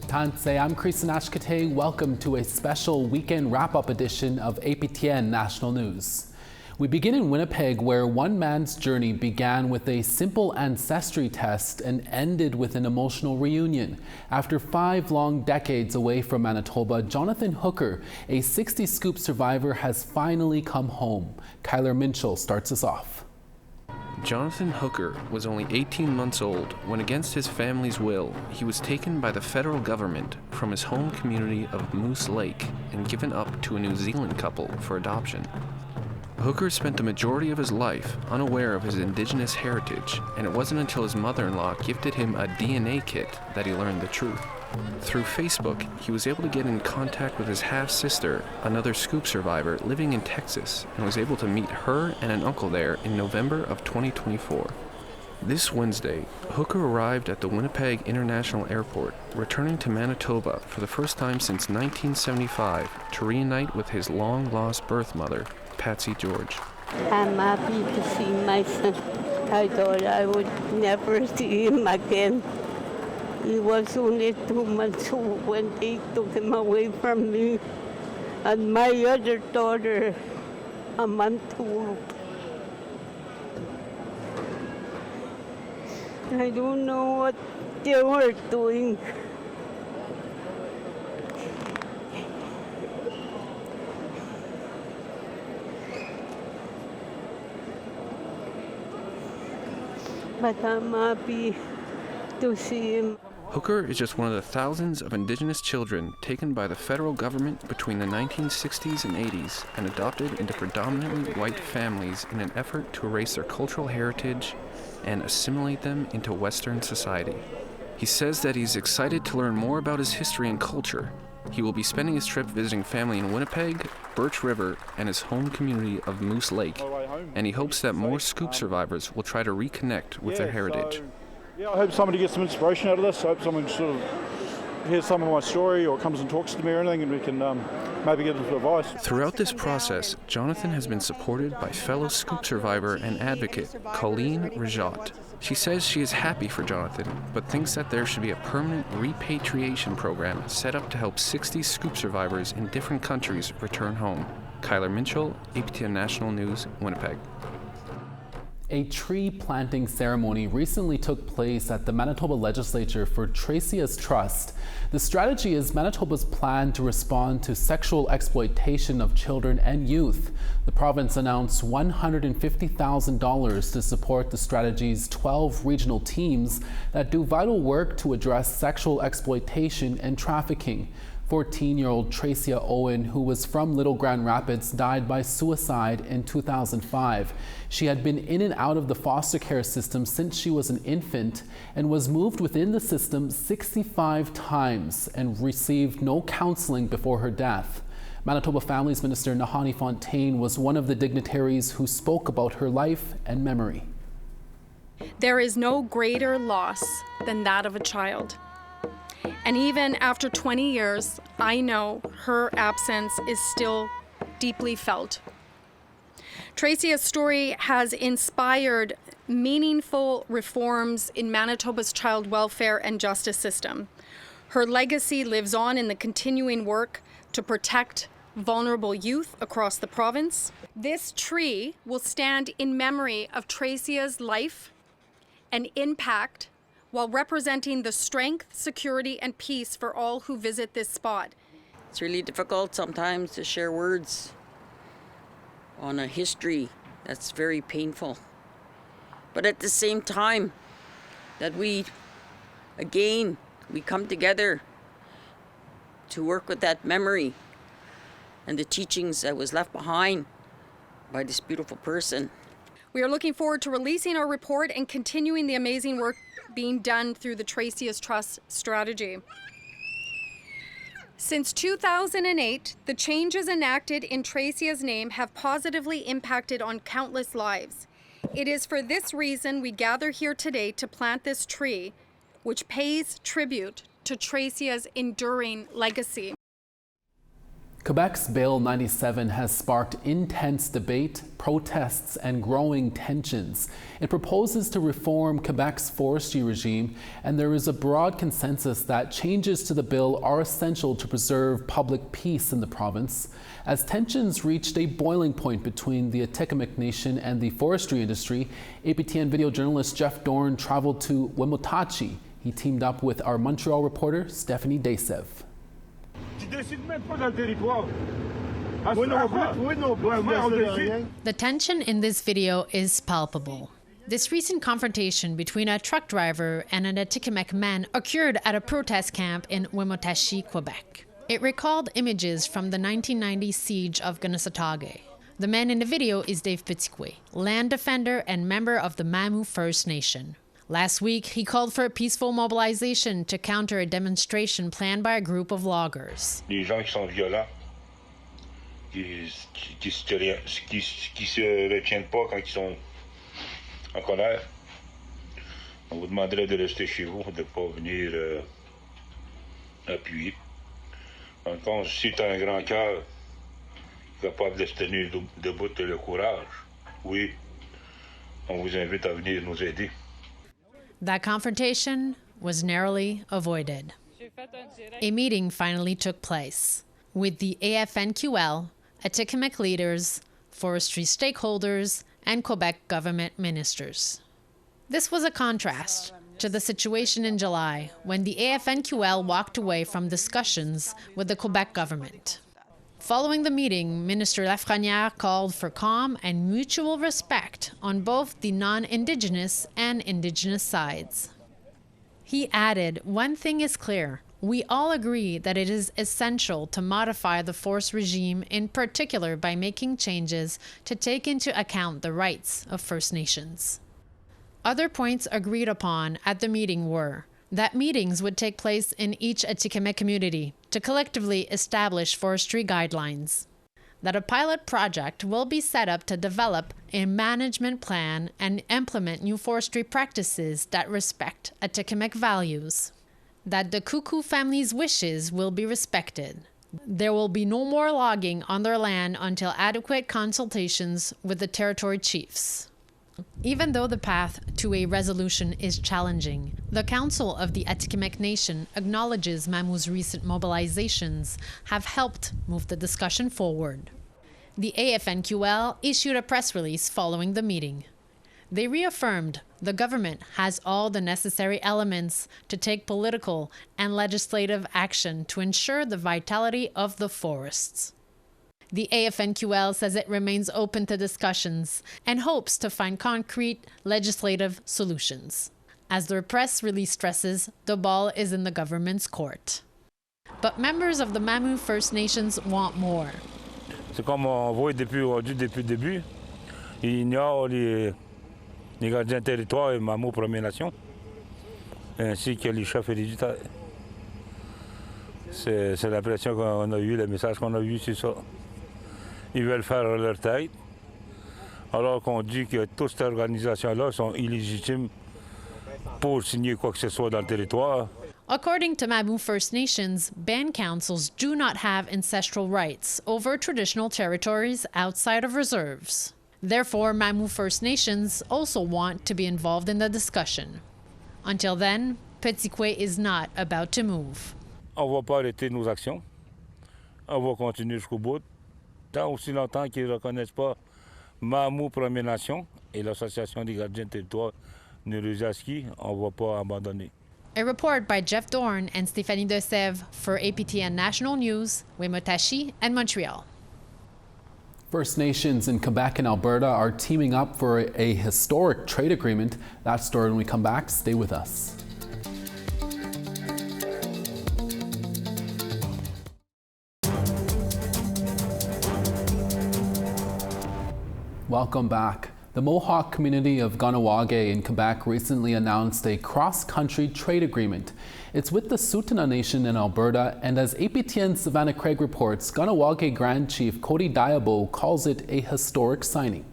Tanse, I'm Kristen Ashkate. Welcome to a special weekend wrap-up edition of APTN National News. We begin in Winnipeg, where one man's journey began with a simple ancestry test and ended with an emotional reunion. After 5 long decades away from Manitoba, Jonathan Hooker, a 60s Scoop survivor, has finally come home. Kyler Minchell starts us off. Jonathan Hooker was only 18 months old when, against his family's will, he was taken by the federal government from his home community of Moose Lake and given up to a New Zealand couple for adoption. Hooker spent the majority of his life unaware of his Indigenous heritage, and it wasn't until his mother-in-law gifted him a DNA kit that he learned the truth. Through Facebook, he was able to get in contact with his half-sister, another Scoop survivor living in Texas, and was able to meet her and an uncle there in November of 2024. This Wednesday, Hooker arrived at the Winnipeg International Airport, returning to Manitoba for the first time since 1975 to reunite with his long-lost birth mother, Patsy George. I'm happy to see my son. I thought I would never see him again. He was only 2 months old when they took him away from me. And my other daughter, a month old. I don't know what they were doing. But I'm happy to see him. Hooker is just one of the thousands of Indigenous children taken by the federal government between the 1960s and 80s and adopted into predominantly white families in an effort to erase their cultural heritage and assimilate them into Western society. He says that he's excited to learn more about his history and culture. He will be spending his trip visiting family in Winnipeg, Birch River, and his home community of Moose Lake, and he hopes that more Scoop survivors will try to reconnect with their heritage. I hope somebody gets some inspiration out of this. I hope someone sort of hears some of my story or comes and talks to me or anything, and we can maybe get some advice. Throughout this process, Jonathan has been supported by fellow Scoop survivor and advocate Colleen Rajot. She says she is happy for Jonathan, but thinks that there should be a permanent repatriation program set up to help 60 Scoop survivors in different countries return home. Kyler Minchell, APTN National News, Winnipeg. A tree planting ceremony recently took place at the Manitoba legislature for Tracia's trust. The strategy is Manitoba's plan to respond to sexual exploitation of children and youth. The province announced $150,000 to support the strategy's 12 regional teams that do vital work to address sexual exploitation and trafficking. 14-year-old Tracia Owen, who was from Little Grand Rapids, died by suicide in 2005. She had been in and out of the foster care system since she was an infant and was moved within the system 65 times and received no counseling before her death. Manitoba Families Minister Nahani Fontaine was one of the dignitaries who spoke about her life and memory. There is no greater loss than that of a child. And even after 20 years, I know her absence is still deeply felt. Tracia's story has inspired meaningful reforms in Manitoba's child welfare and justice system. Her legacy lives on in the continuing work to protect vulnerable youth across the province. This tree will stand in memory of Tracia's life and impact while representing the strength, security, and peace for all who visit this spot. It's really difficult sometimes to share words on a history that's very painful. But at the same time, that we come together to work with that memory and the teachings that was left behind by this beautiful person. We are looking forward to releasing our report and continuing the amazing work being done through the Tracia's Trust strategy. Since 2008, the changes enacted in Tracia's name have positively impacted on countless lives. It is for this reason we gather here today to plant this tree, which pays tribute to Tracia's enduring legacy. Quebec's Bill 97 has sparked intense debate, protests, and growing tensions. It proposes to reform Quebec's forestry regime, and there is a broad consensus that changes to the bill are essential to preserve public peace in the province. As tensions reached a boiling point between the Atikamekw Nation and the forestry industry, APTN video journalist Jeff Dorn traveled to Wimotachie. He teamed up with our Montreal reporter, Stephanie Dasev. The tension in this video is palpable. This recent confrontation between a truck driver and an Atikamekw man occurred at a protest camp in Wimotachie, Quebec. It recalled images from the 1990 siege of Gunasataugue. The man in the video is Dave Petitquet, land defender and member of the Mamu First Nation. Last week, he called for a peaceful mobilization to counter a demonstration planned by a group of loggers. Les gens qui sont violents, qui se retiennent pas quand ils sont en colère, on vous demanderait de rester chez vous, de ne pas venir appuyer. En contre, si tu as un grand cœur, capable de se tenir debout et le courage, oui, on vous invite à venir nous aider. That confrontation was narrowly avoided. A meeting finally took place with the AFNQL, Atikamekw leaders, forestry stakeholders, and Quebec government ministers. This was a contrast to the situation in July when the AFNQL walked away from discussions with the Quebec government. Following the meeting, Minister Lafrenière called for calm and mutual respect on both the non-Indigenous and Indigenous sides. He added, "One thing is clear. We all agree that it is essential to modify the forest regime, in particular by making changes to take into account the rights of First Nations." Other points agreed upon at the meeting were that meetings would take place in each Atikamekw community to collectively establish forestry guidelines, that a pilot project will be set up to develop a management plan and implement new forestry practices that respect Atikamekw values, that the Kuku family's wishes will be respected. There will be no more logging on their land until adequate consultations with the territory chiefs. Even though the path to a resolution is challenging, the Council of the Atikamekw Nation acknowledges Mamu's recent mobilizations have helped move the discussion forward. The AFNQL issued a press release following the meeting. They reaffirmed the government has all the necessary elements to take political and legislative action to ensure the vitality of the forests. The AFNQL says it remains open to discussions and hopes to find concrete legislative solutions. As their press release stresses, the ball is in the government's court. But members of the Mamu First Nations want more. C'est comme on voit depuis le début, ils ignorent les gardiens de territoire et Mamu Première Nation, ainsi que les chefs héréditaires. C'est l'impression qu'on a eue, le message qu'on a eu, c'est ça. Ils veulent faire leur tête, alors qu'on dit que toutes ces organisations-là sont illégitimes pour signer quoi que ce soit dans le territoire. According to Mamu First Nations, band councils do not have ancestral rights over traditional territories outside of reserves. Therefore, Mamu First Nations also want to be involved in the discussion. Until then, Petitquet is not about to move. On ne va pas arrêter nos actions. On va continuer jusqu'au bout. Tant aussi longtemps qu'ils ne reconnaissent pas Mamu Première Nation et l'Association des gardiens de territoire Nuruzaski, on ne va pas abandonner. A report by Jeff Dorn and Stéphanie Dasev for APTN National News, Wimotachie and Montreal. First Nations in Quebec and Alberta are teaming up for a historic trade agreement. That story when we come back. Stay with us. Welcome back. The Mohawk community of Ganawage in Quebec recently announced a cross-country trade agreement. It's with the Tsuut'ina Nation in Alberta, and as APTN Savannah Craig reports, Ganawage Grand Chief Cody Diabo calls it a historic signing.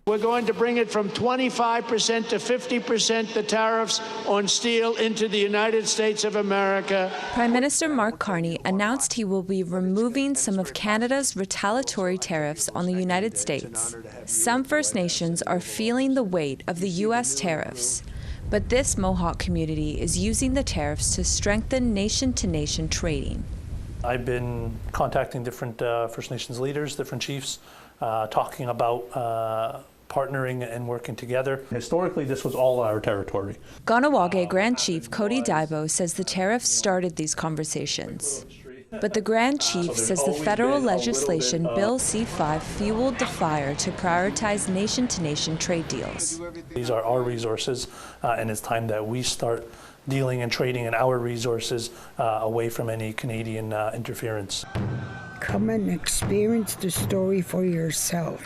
We're going to bring it from 25% to 50%, the tariffs on steel into the United States of America. Prime Minister Mark Carney announced he will be removing some of Canada's retaliatory tariffs on the United States. Some First Nations are feeling the weight of the U.S. tariffs, but this Mohawk community is using the tariffs to strengthen nation-to-nation trading. I've been contacting different First Nations leaders, different chiefs, talking about partnering and working together. Historically, this was all our territory. Kahnawake Grand Chief Cody Daibo says the tariffs started these conversations. But the Grand Chief says the federal legislation, Bill C-5, fueled the fire to prioritize nation-to-nation trade deals. These are our resources, and it's time that we start dealing and trading in our resources away from any Canadian interference. Come and experience the story for yourself.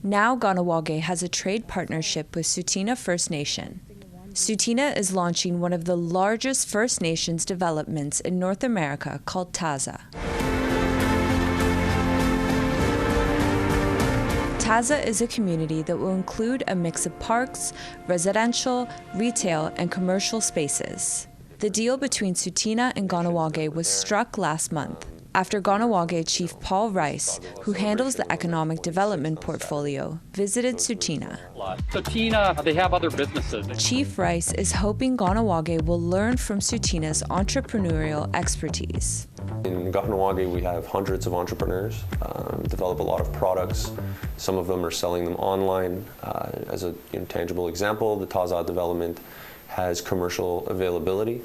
Now Kahnawake has a trade partnership with Tsuut'ina First Nation. Tsuut'ina is launching one of the largest First Nations developments in North America called Tracia. Tracia is a community that will include a mix of parks, residential, retail, and commercial spaces. The deal between Tsuut'ina and Kahnawake was struck last month, after Kahnawake Chief Paul Rice, who handles the economic development portfolio, visited Tsuut'ina. Tsuut'ina, they have other businesses. Chief Rice is hoping Kahnawake will learn from Tsuut'ina's entrepreneurial expertise. In Kahnawake, we have hundreds of entrepreneurs, develop a lot of products. Some of them are selling them online. As a tangible example, the Tracia development has commercial availability.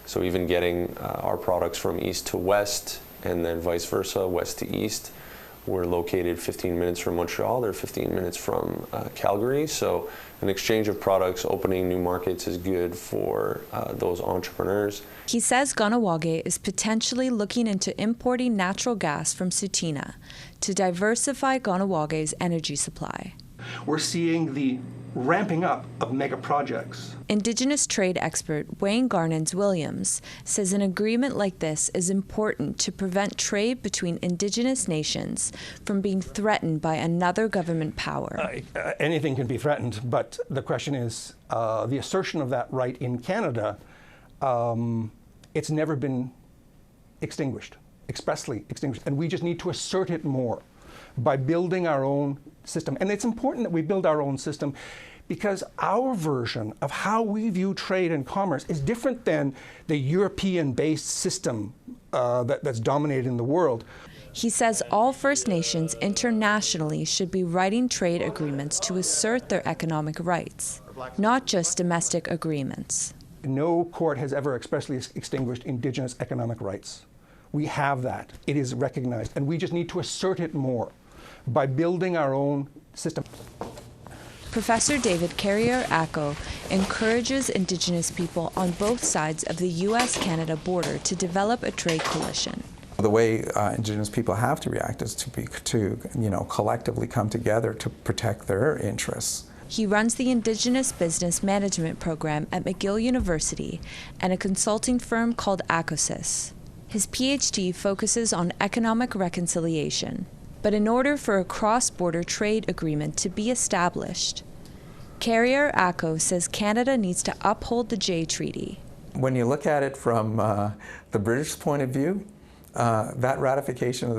So even getting our products from east to west, and then vice versa, west to east. We're located 15 minutes from Montreal, they're 15 minutes from Calgary, so an exchange of products, opening new markets is good for those entrepreneurs. He says Kahnawake is potentially looking into importing natural gas from Tsuut'ina to diversify Kahnawake's energy supply. We're seeing the ramping up of mega projects. Indigenous trade expert Wayne Garnons-Williams says an agreement like this is important to prevent trade between Indigenous nations from being threatened by another government power. Anything can be threatened, but the question is the assertion of that right in Canada, it's never been extinguished, expressly extinguished, and we just need to assert it more by building our own system. And it's important that we build our own system because our version of how we view trade and commerce is different than the European-based system that's dominating the world. He says all First Nations internationally should be writing trade agreements to assert their economic rights, not just domestic agreements. No court has ever expressly extinguished Indigenous economic rights. We have that. It is recognized, and we just need to assert it more by building our own system. Professor David Carrier-Acko encourages Indigenous people on both sides of the U.S.-Canada border to develop a trade coalition. The way Indigenous people have to react is to collectively come together to protect their interests. He runs the Indigenous Business Management program at McGill University and a consulting firm called Acosys. His PhD focuses on economic reconciliation. But in order for a cross-border trade agreement to be established, Carrier-Acko says Canada needs to uphold the Jay Treaty. When you look at it from the British point of view, that ratification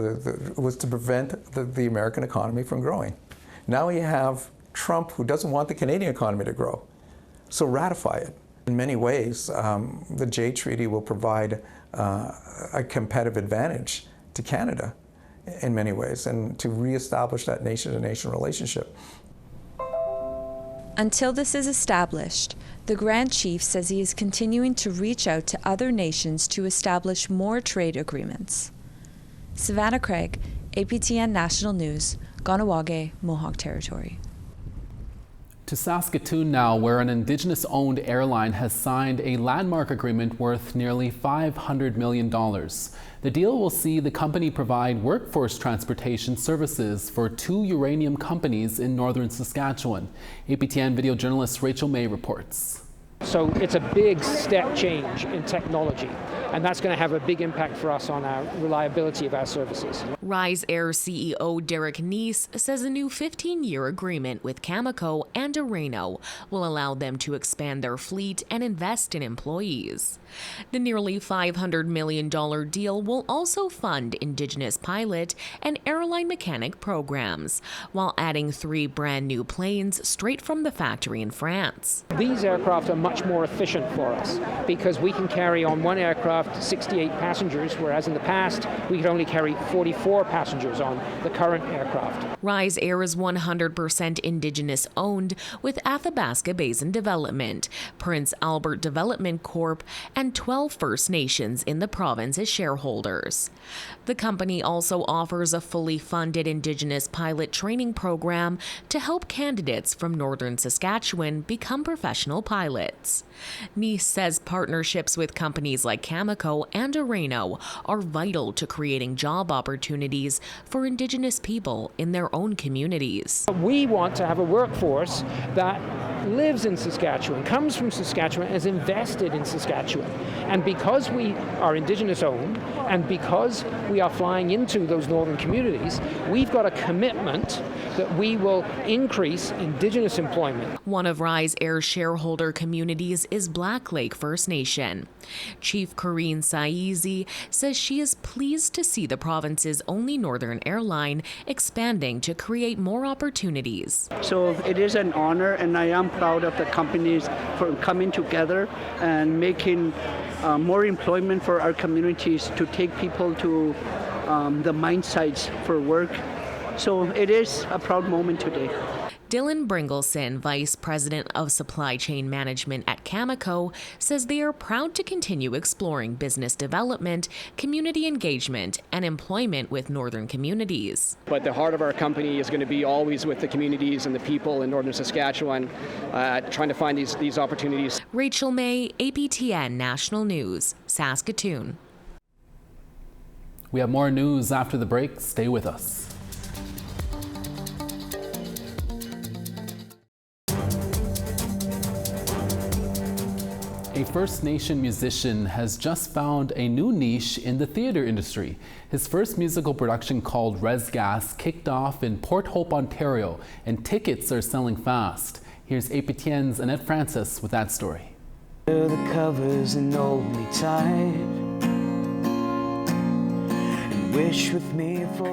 was to prevent the American economy from growing. Now you have Trump, who doesn't want the Canadian economy to grow, so ratify it. In many ways, the Jay Treaty will provide a competitive advantage to Canada in many ways, and to reestablish that nation-to-nation relationship. Until this is established, the Grand Chief says he is continuing to reach out to other nations to establish more trade agreements. Savannah Craig, APTN National News, Kahnawake, Mohawk Territory. To Saskatoon now, where an Indigenous-owned airline has signed a landmark agreement worth nearly $500 million. The deal will see the company provide workforce transportation services for 2 uranium companies in northern Saskatchewan. APTN video journalist Rachel May reports. So it's a big step change in technology, and that's going to have a big impact for us on our reliability of our services. Rez Air CEO Derek Neese says a new 15-year agreement with Cameco and Areno will allow them to expand their fleet and invest in employees. The nearly $500 million deal will also fund Indigenous pilot and airline mechanic programs, while adding 3 brand new planes straight from the factory in France. These aircraft are much more efficient for us because we can carry on one aircraft 68 passengers, whereas in the past we could only carry 44 passengers on the current aircraft. Rez Air is 100% Indigenous owned, with Athabasca Basin Development, Prince Albert Development Corp., and 12 First Nations in the province as shareholders. The company also offers a fully funded Indigenous pilot training program to help candidates from northern Saskatchewan become professional pilots. Neese says partnerships with companies like Cameco and Areno are vital to creating job opportunities for Indigenous people in their own communities. We want to have a workforce that lives in Saskatchewan, comes from Saskatchewan, is invested in Saskatchewan. And because we are Indigenous owned and because we are flying into those northern communities, we've got a commitment that we will increase Indigenous employment. One of Rez Air's shareholder communities is Black Lake First Nation. Chief Corrine Saizi says she is pleased to see the province's only northern airline expanding to create more opportunities. So it is an honor, and I am proud of the companies for coming together and making more employment for our communities to take people to the mine sites for work. So it is a proud moment today. Dylan Bringleson, Vice President of Supply Chain Management at Cameco, says they are proud to continue exploring business development, community engagement, and employment with northern communities. But the heart of our company is going to be always with the communities and the people in northern Saskatchewan, trying to find these opportunities. Rachel May, APTN National News, Saskatoon. We have more news after the break. Stay with us. A First Nation musician has just found a new niche in the theatre industry. His first musical production, called Rez Gas, kicked off in Port Hope, Ontario, and tickets are selling fast. Here's APTN's Annette Francis with that story. The covers and hold me tight.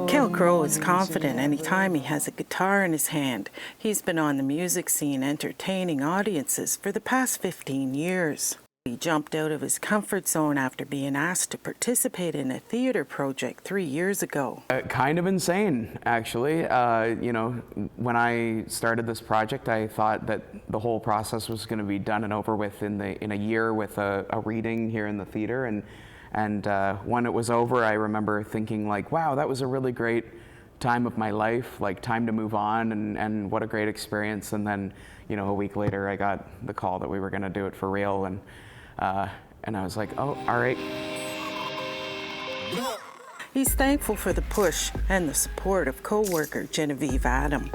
Kel Crow is confident anytime he has a guitar in his hand. He's been on the music scene entertaining audiences for the past 15 years. He jumped out of his comfort zone after being asked to participate in a theater project 3 years ago. Kind of insane, actually. When I started this project, I thought that the whole process was going to be done and over with in a year with a reading here in the theater. And when it was over, I remember thinking like, wow, that was a really great time of my life, like time to move on, and what a great experience. And then, a week later, I got the call that we were going to do it for real. And I was like, oh, all right. He's thankful for the push and the support of co-worker Genevieve Adam.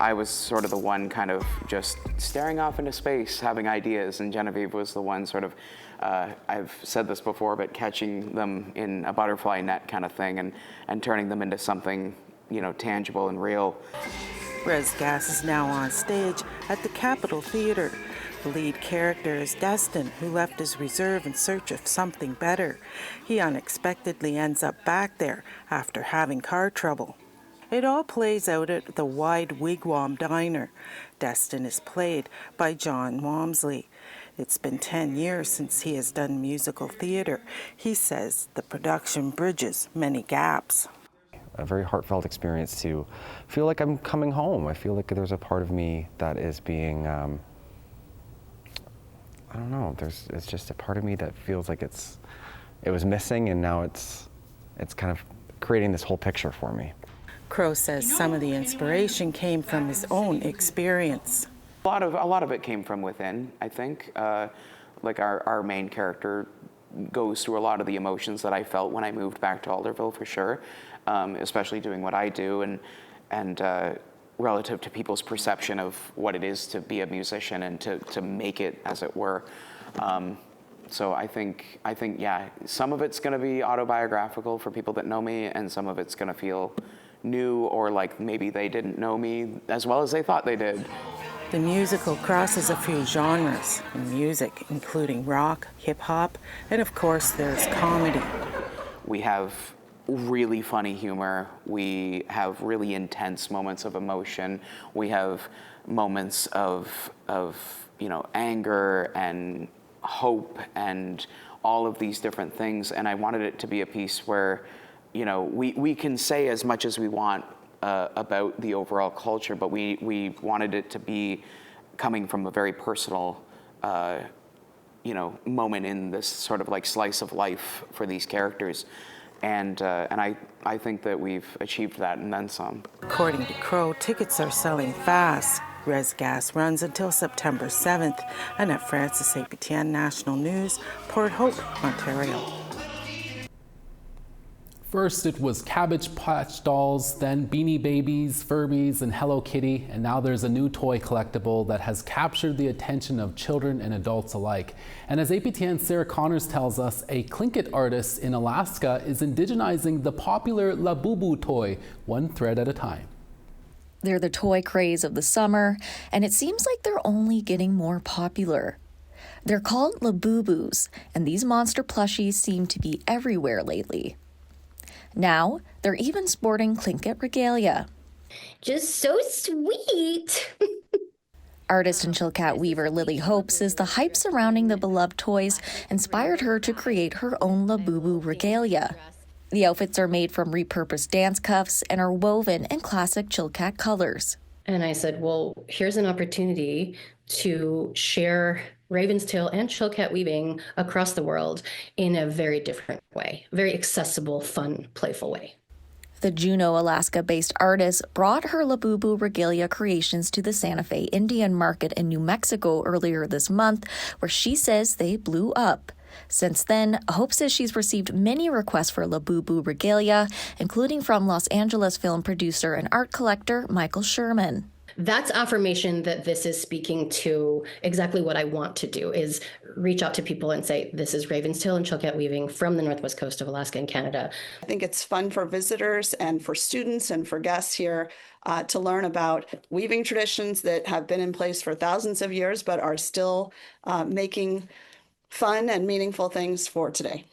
I was sort of the one kind of just staring off into space, having ideas, and Genevieve was the one sort of, I've said this before, but catching them in a butterfly net kind of thing and turning them into something, tangible and real. Rez Gas is now on stage at the Capitol Theatre. The lead character is Destin, who left his reserve in search of something better. He unexpectedly ends up back there after having car trouble. It all plays out at the Wide Wigwam Diner. Destin is played by John Walmsley. It's been 10 years since he has done musical theater. He says the production bridges many gaps. A very heartfelt experience to feel like I'm coming home. I feel like there's a part of me that is being, I don't know, it's just a part of me that feels like it was missing, and now it's kind of creating this whole picture for me. Crow says some of the inspiration came from his own experience. A lot of it came from within, I think. Like our main character goes through a lot of the emotions that I felt when I moved back to Alderville, for sure, especially doing what I do. And relative to people's perception of what it is to be a musician and to make it, as it were. So I think, yeah, some of it's going to be autobiographical for people that know me, and some of it's going to feel new, or like maybe they didn't know me as well as they thought they did. The musical crosses a few genres in music, including rock, hip-hop, and of course there's comedy. We have really funny humor. We have really intense moments of emotion. We have moments of anger and hope and all of these different things. And I wanted it to be a piece where, we can say as much as we want about the overall culture, but we wanted it to be coming from a very personal, moment in this sort of like slice of life for these characters. And I think that we've achieved that and then some. According to Crow, tickets are selling fast. Rez Gas runs until September 7th. Annette Francis, APTN National News, Port Hope, Ontario. First it was Cabbage Patch dolls, then Beanie Babies, Furbies, and Hello Kitty, and now there's a new toy collectible that has captured the attention of children and adults alike. And as APTN's Sarah Connors tells us, a Tlingit artist in Alaska is indigenizing the popular Labubu toy, one thread at a time. They're the toy craze of the summer, and it seems like they're only getting more popular. They're called Labubus, and these monster plushies seem to be everywhere lately. Now, they're even sporting Tlingit regalia. Just so sweet! Artist and Chilkat weaver Lily Hope says the hype surrounding the beloved toys inspired her to create her own Labubu regalia. The outfits are made from repurposed dance cuffs and are woven in classic Chilkat colors. And I said, well, here's an opportunity to share Raven's Tail and Chilkat weaving across the world in a very different way, very accessible, fun, playful way. The Juneau, Alaska-based artist brought her Labubu regalia creations to the Santa Fe Indian Market in New Mexico earlier this month, where she says they blew up. Since then, Hope says she's received many requests for Labubu regalia, including from Los Angeles film producer and art collector Michael Sherman. That's affirmation that this is speaking to exactly what I want to do, is reach out to people and say, this is Raven's Tail and Chilkat weaving from the northwest coast of Alaska and Canada. I think it's fun for visitors and for students and for guests here to learn about weaving traditions that have been in place for thousands of years, but are still making fun and meaningful things for today.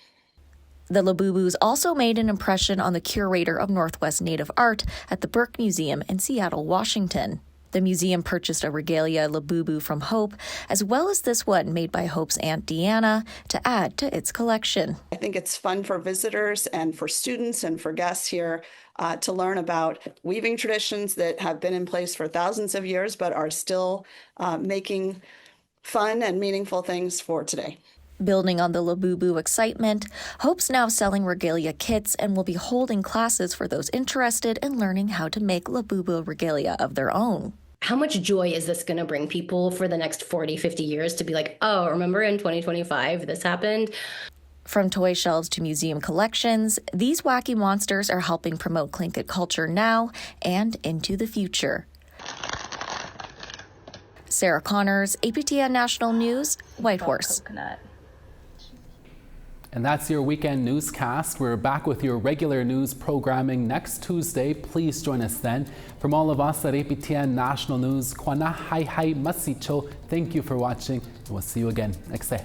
The Labubus also made an impression on the curator of Northwest Native Art at the Burke Museum in Seattle, Washington. The museum purchased a regalia Labubu from Hope, as well as this one made by Hope's Aunt Deanna, to add to its collection. I think it's fun for visitors and for students and for guests here to learn about weaving traditions that have been in place for thousands of years, but are still making fun and meaningful things for today. Building on the Labubu excitement, Hope's now selling regalia kits and will be holding classes for those interested in learning how to make Labubu regalia of their own. How much joy is this going to bring people for the next 40, 50 years to be like, oh, remember in 2025 this happened? From toy shelves to museum collections, these wacky monsters are helping promote Tlingit culture now and into the future. Sarah Connors, APTN National News, Whitehorse. And that's your weekend newscast. We're back with your regular news programming next Tuesday. Please join us then. From all of us at APTN National News, Kwana Hai Hai Masicho, thank you for watching, and we'll see you again next day.